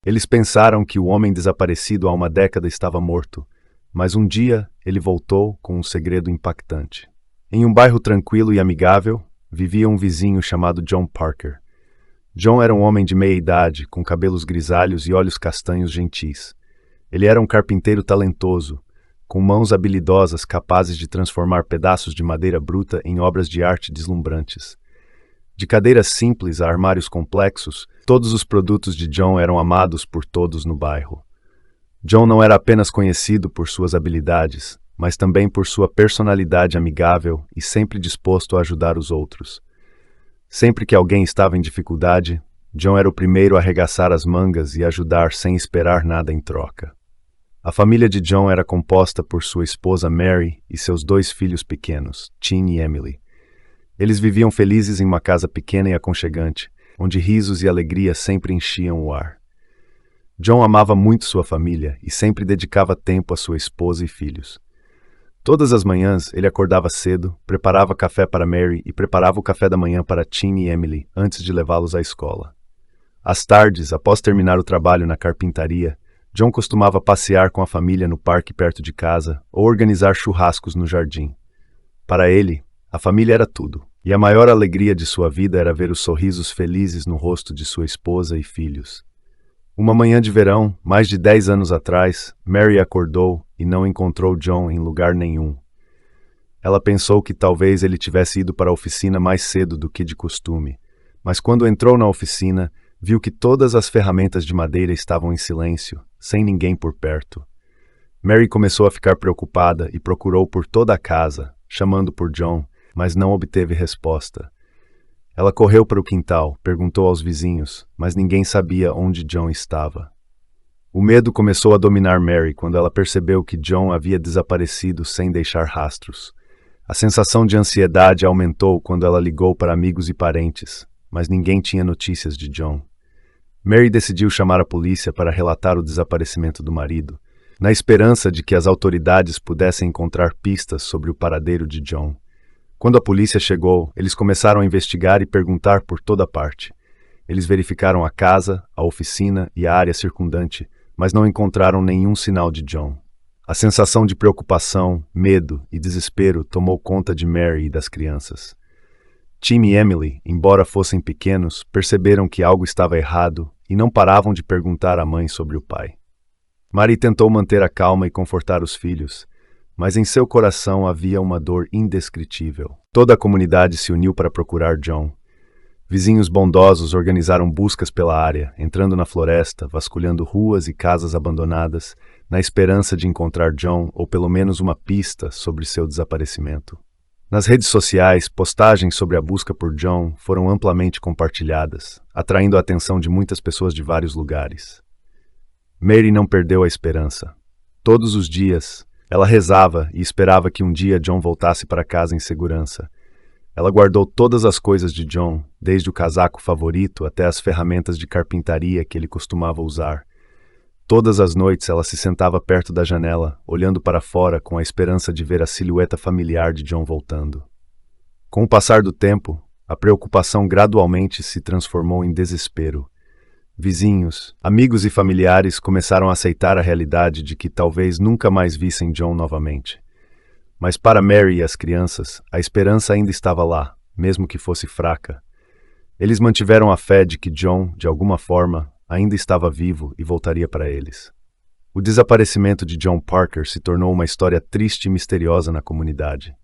Eles pensaram que o homem desaparecido há uma década estava morto, mas um dia ele voltou com um segredo impactante. Em um bairro tranquilo e amigável, vivia um vizinho chamado John Parker. John era um homem de meia idade, com cabelos grisalhos e olhos castanhos gentis. Ele era um carpinteiro talentoso, com mãos habilidosas capazes de transformar pedaços de madeira bruta em obras de arte deslumbrantes. De cadeiras simples a armários complexos, todos os produtos de John eram amados por todos no bairro. John não era apenas conhecido por suas habilidades, mas também por sua personalidade amigável e sempre disposto a ajudar os outros. Sempre que alguém estava em dificuldade, John era o primeiro a arregaçar as mangas e ajudar sem esperar nada em troca. A família de John era composta por sua esposa Mary e seus 2 filhos pequenos, Tim e Emily. Eles viviam felizes em uma casa pequena e aconchegante, onde risos e alegria sempre enchiam o ar. John amava muito sua família e sempre dedicava tempo à sua esposa e filhos. Todas as manhãs ele acordava cedo, preparava café para Mary e preparava o café da manhã para Tim e Emily antes de levá-los à escola. Às tardes, após terminar o trabalho na carpintaria, John costumava passear com a família no parque perto de casa ou organizar churrascos no jardim. Para ele, a família era tudo, e a maior alegria de sua vida era ver os sorrisos felizes no rosto de sua esposa e filhos. Uma manhã de verão, mais de 10 anos atrás, Mary acordou e não encontrou John em lugar nenhum. Ela pensou que talvez ele tivesse ido para a oficina mais cedo do que de costume, mas quando entrou na oficina, viu que todas as ferramentas de madeira estavam em silêncio, sem ninguém por perto. Mary começou a ficar preocupada e procurou por toda a casa, chamando por John, mas não obteve resposta. Ela correu para o quintal, perguntou aos vizinhos, mas ninguém sabia onde John estava. O medo começou a dominar Mary quando ela percebeu que John havia desaparecido sem deixar rastros. A sensação de ansiedade aumentou quando ela ligou para amigos e parentes, mas ninguém tinha notícias de John. Mary decidiu chamar a polícia para relatar o desaparecimento do marido, na esperança de que as autoridades pudessem encontrar pistas sobre o paradeiro de John. Quando a polícia chegou, eles começaram a investigar e perguntar por toda parte. Eles verificaram a casa, a oficina e a área circundante, mas não encontraram nenhum sinal de John. A sensação de preocupação, medo e desespero tomou conta de Mary e das crianças. Tim e Emily, embora fossem pequenos, perceberam que algo estava errado e não paravam de perguntar à mãe sobre o pai. Mary tentou manter a calma e confortar os filhos, mas em seu coração havia uma dor indescritível. Toda a comunidade se uniu para procurar John. Vizinhos bondosos organizaram buscas pela área, entrando na floresta, vasculhando ruas e casas abandonadas, na esperança de encontrar John ou pelo menos uma pista sobre seu desaparecimento. Nas redes sociais, postagens sobre a busca por John foram amplamente compartilhadas, atraindo a atenção de muitas pessoas de vários lugares. Mary não perdeu a esperança. Todos os dias, ela rezava e esperava que um dia John voltasse para casa em segurança. Ela guardou todas as coisas de John, desde o casaco favorito até as ferramentas de carpintaria que ele costumava usar. Todas as noites ela se sentava perto da janela, olhando para fora com a esperança de ver a silhueta familiar de John voltando. Com o passar do tempo, a preocupação gradualmente se transformou em desespero. Vizinhos, amigos e familiares começaram a aceitar a realidade de que talvez nunca mais vissem John novamente. Mas para Mary e as crianças, a esperança ainda estava lá, mesmo que fosse fraca. Eles mantiveram a fé de que John, de alguma forma, ainda estava vivo e voltaria para eles. O desaparecimento de John Parker se tornou uma história triste e misteriosa na comunidade.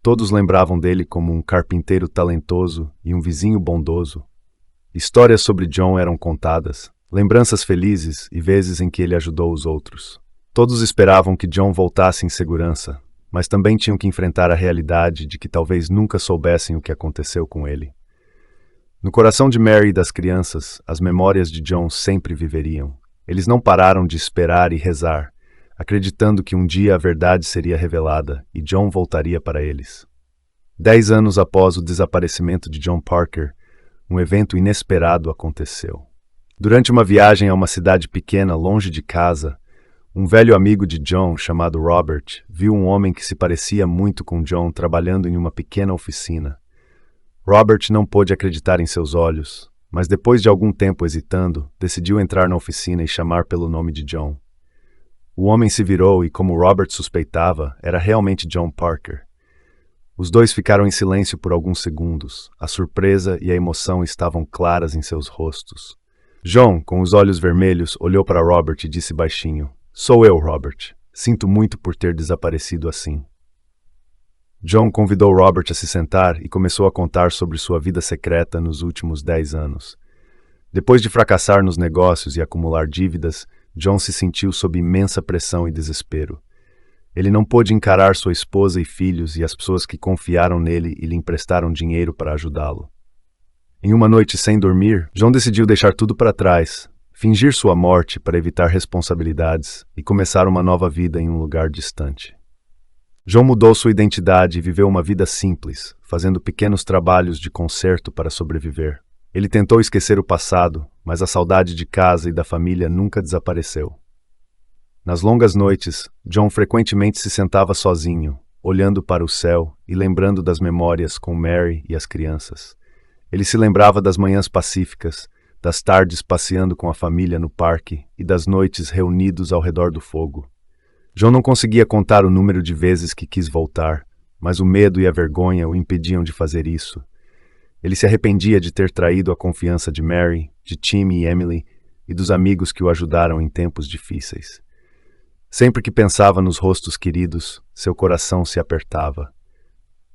Todos lembravam dele como um carpinteiro talentoso e um vizinho bondoso. Histórias sobre John eram contadas, lembranças felizes e vezes em que ele ajudou os outros. Todos esperavam que John voltasse em segurança, mas também tinham que enfrentar a realidade de que talvez nunca soubessem o que aconteceu com ele. No coração de Mary e das crianças, as memórias de John sempre viveriam. Eles não pararam de esperar e rezar, acreditando que um dia a verdade seria revelada e John voltaria para eles. 10 anos após o desaparecimento de John Parker, um evento inesperado aconteceu. Durante uma viagem a uma cidade pequena longe de casa, um velho amigo de John, chamado Robert, viu um homem que se parecia muito com John trabalhando em uma pequena oficina. Robert não pôde acreditar em seus olhos. mas depois de algum tempo hesitando, decidiu entrar na oficina e chamar pelo nome de John. O homem se virou e, como Robert suspeitava, era realmente John Parker. Os dois ficaram em silêncio por alguns segundos. A surpresa e a emoção estavam claras em seus rostos. John, com os olhos vermelhos, olhou para Robert e disse baixinho: "Sou eu, Robert. Sinto muito por ter desaparecido assim." John convidou Robert a se sentar e começou a contar sobre sua vida secreta nos últimos 10 anos. Depois de fracassar nos negócios e acumular dívidas, John se sentiu sob imensa pressão e desespero. Ele não pôde encarar sua esposa e filhos e as pessoas que confiaram nele e lhe emprestaram dinheiro para ajudá-lo. Em uma noite sem dormir, John decidiu deixar tudo para trás, fingir sua morte para evitar responsabilidades e começar uma nova vida em um lugar distante. John mudou sua identidade e viveu uma vida simples, fazendo pequenos trabalhos de conserto para sobreviver. Ele tentou esquecer o passado, mas a saudade de casa e da família nunca desapareceu. Nas longas noites, John frequentemente se sentava sozinho, olhando para o céu e lembrando das memórias com Mary e as crianças. Ele se lembrava das manhãs pacíficas, das tardes passeando com a família no parque e das noites reunidos ao redor do fogo. John não conseguia contar o número de vezes que quis voltar, mas o medo e a vergonha o impediam de fazer isso. Ele se arrependia de ter traído a confiança de Mary, de Tim e Emily e dos amigos que o ajudaram em tempos difíceis. Sempre que pensava nos rostos queridos, seu coração se apertava.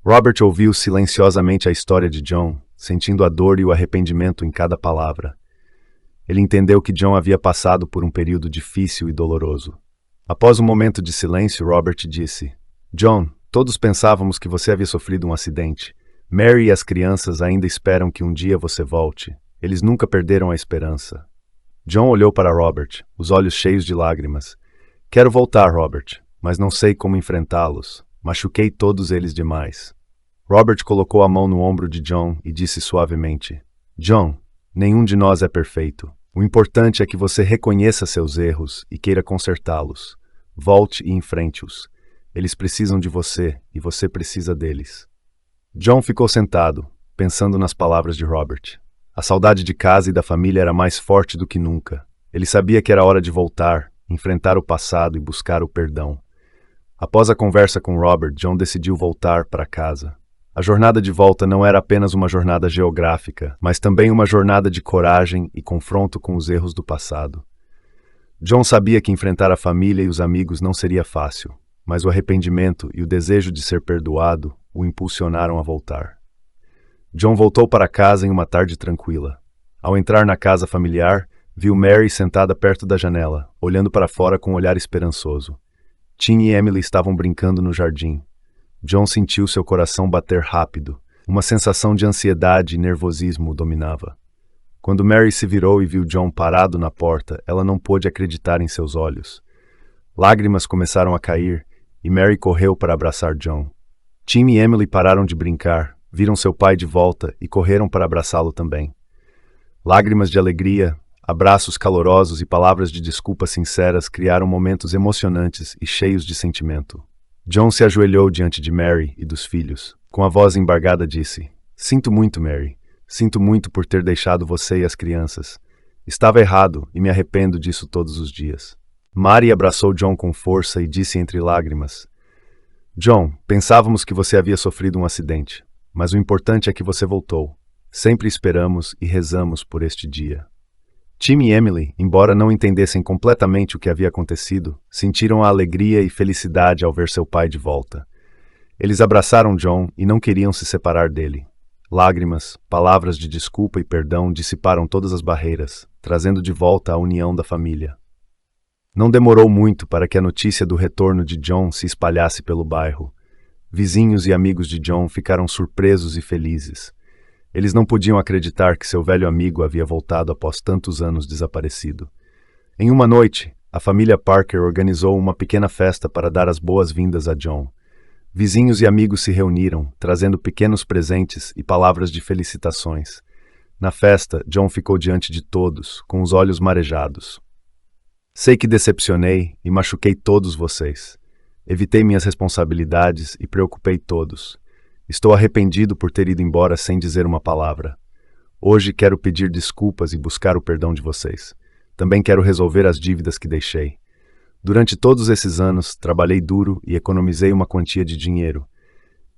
Robert ouviu silenciosamente a história de John, sentindo a dor e o arrependimento em cada palavra. Ele entendeu que John havia passado por um período difícil e doloroso. Após um momento de silêncio, Robert disse: "John, todos pensávamos que você havia sofrido um acidente. Mary e as crianças ainda esperam que um dia você volte. Eles nunca perderam a esperança." John olhou para Robert, os olhos cheios de lágrimas. "Quero voltar, Robert, mas não sei como enfrentá-los. Machuquei todos eles demais." Robert colocou a mão no ombro de John e disse suavemente: "John, nenhum de nós é perfeito. O importante é que você reconheça seus erros e queira consertá-los. Volte e enfrente-os. Eles precisam de você e você precisa deles." John ficou sentado, pensando nas palavras de Robert. A saudade de casa e da família era mais forte do que nunca. Ele sabia que era hora de voltar, enfrentar o passado e buscar o perdão. Após a conversa com Robert, John decidiu voltar para casa. A jornada de volta não era apenas uma jornada geográfica, mas também uma jornada de coragem e confronto com os erros do passado. John sabia que enfrentar a família e os amigos não seria fácil, mas o arrependimento e o desejo de ser perdoado o impulsionaram a voltar. John voltou para casa em uma tarde tranquila. Ao entrar na casa familiar, viu Mary sentada perto da janela, olhando para fora com um olhar esperançoso. Tim e Emily estavam brincando no jardim. John sentiu seu coração bater rápido. Uma sensação de ansiedade e nervosismo o dominava. Quando Mary se virou e viu John parado na porta, ela não pôde acreditar em seus olhos. Lágrimas começaram a cair e Mary correu para abraçar John. Tim e Emily pararam de brincar, viram seu pai de volta e correram para abraçá-lo também. Lágrimas de alegria, abraços calorosos e palavras de desculpa sinceras criaram momentos emocionantes e cheios de sentimento. John se ajoelhou diante de Mary e dos filhos. Com a voz embargada disse: "Sinto muito, Mary. Sinto muito por ter deixado você e as crianças. Estava errado e me arrependo disso todos os dias." Mary abraçou John com força e disse entre lágrimas: "John, pensávamos que você havia sofrido um acidente, mas o importante é que você voltou. Sempre esperamos e rezamos por este dia." Tim e Emily, embora não entendessem completamente o que havia acontecido, sentiram a alegria e felicidade ao ver seu pai de volta. Eles abraçaram John e não queriam se separar dele. Lágrimas, palavras de desculpa e perdão dissiparam todas as barreiras, trazendo de volta a união da família. Não demorou muito para que a notícia do retorno de John se espalhasse pelo bairro. Vizinhos e amigos de John ficaram surpresos e felizes. Eles não podiam acreditar que seu velho amigo havia voltado após tantos anos desaparecido. Em uma noite, a família Parker organizou uma pequena festa para dar as boas-vindas a John. Vizinhos e amigos se reuniram, trazendo pequenos presentes e palavras de felicitações. Na festa, John ficou diante de todos, com os olhos marejados. "Sei que decepcionei e machuquei todos vocês. Evitei minhas responsabilidades e preocupei todos. Estou arrependido por ter ido embora sem dizer uma palavra. Hoje quero pedir desculpas e buscar o perdão de vocês. Também quero resolver as dívidas que deixei. Durante todos esses anos, trabalhei duro e economizei uma quantia de dinheiro.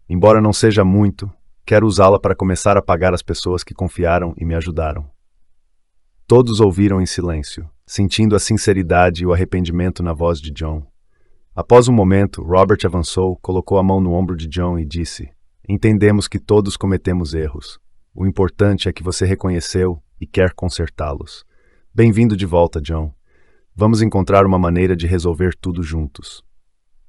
Embora não seja muito, quero usá-la para começar a pagar as pessoas que confiaram e me ajudaram. Todos ouviram em silêncio, sentindo a sinceridade e o arrependimento na voz de John. Após um momento, Robert avançou, colocou a mão no ombro de John e disse: "Entendemos que todos cometemos erros. O importante é que você reconheceu e quer consertá-los. Bem-vindo de volta, John. Vamos encontrar uma maneira de resolver tudo juntos."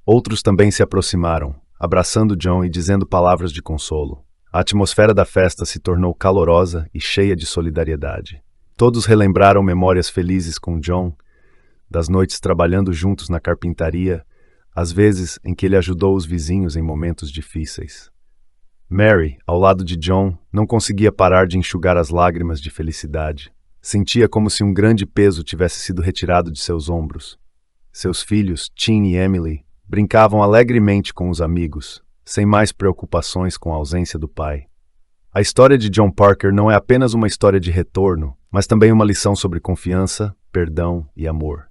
Outros também se aproximaram, abraçando John e dizendo palavras de consolo. A atmosfera da festa se tornou calorosa e cheia de solidariedade. Todos relembraram memórias felizes com John, das noites trabalhando juntos na carpintaria, as vezes em que ele ajudou os vizinhos em momentos difíceis. Mary, ao lado de John, não conseguia parar de enxugar as lágrimas de felicidade. Sentia como se um grande peso tivesse sido retirado de seus ombros. Seus filhos, Tim e Emily, brincavam alegremente com os amigos, sem mais preocupações com a ausência do pai. A história de John Parker não é apenas uma história de retorno, mas também uma lição sobre confiança, perdão e amor.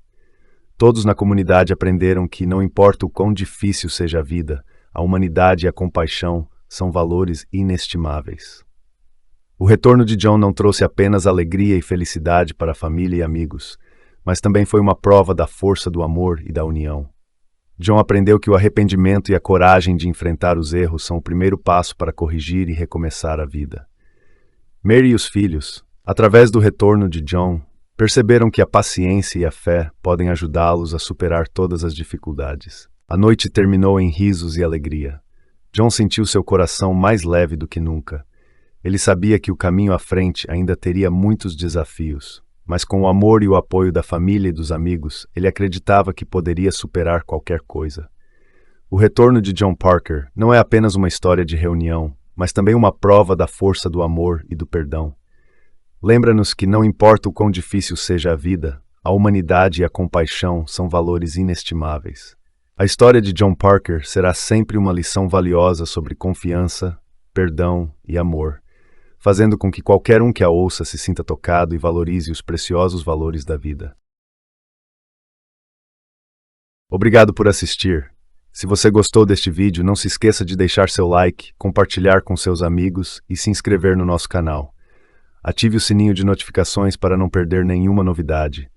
Todos na comunidade aprenderam que, não importa o quão difícil seja a vida, a humanidade e a compaixão são valores inestimáveis. O retorno de John não trouxe apenas alegria e felicidade para a família e amigos, mas também foi uma prova da força do amor e da união. John aprendeu que o arrependimento e a coragem de enfrentar os erros são o primeiro passo para corrigir e recomeçar a vida. Mary e os filhos, através do retorno de John, perceberam que a paciência e a fé podem ajudá-los a superar todas as dificuldades. A noite terminou em risos e alegria. John sentiu seu coração mais leve do que nunca. Ele sabia que o caminho à frente ainda teria muitos desafios, mas com o amor e o apoio da família e dos amigos, ele acreditava que poderia superar qualquer coisa. O retorno de John Parker não é apenas uma história de reunião, mas também uma prova da força do amor e do perdão. Lembra-nos que não importa o quão difícil seja a vida, a humanidade e a compaixão são valores inestimáveis. A história de John Parker será sempre uma lição valiosa sobre confiança, perdão e amor, fazendo com que qualquer um que a ouça se sinta tocado e valorize os preciosos valores da vida. Obrigado por assistir. Se você gostou deste vídeo, não se esqueça de deixar seu like, compartilhar com seus amigos e se inscrever no nosso canal. Ative o sininho de notificações para não perder nenhuma novidade.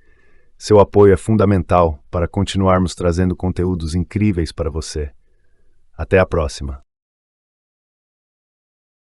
Seu apoio é fundamental para continuarmos trazendo conteúdos incríveis para você. Até a próxima!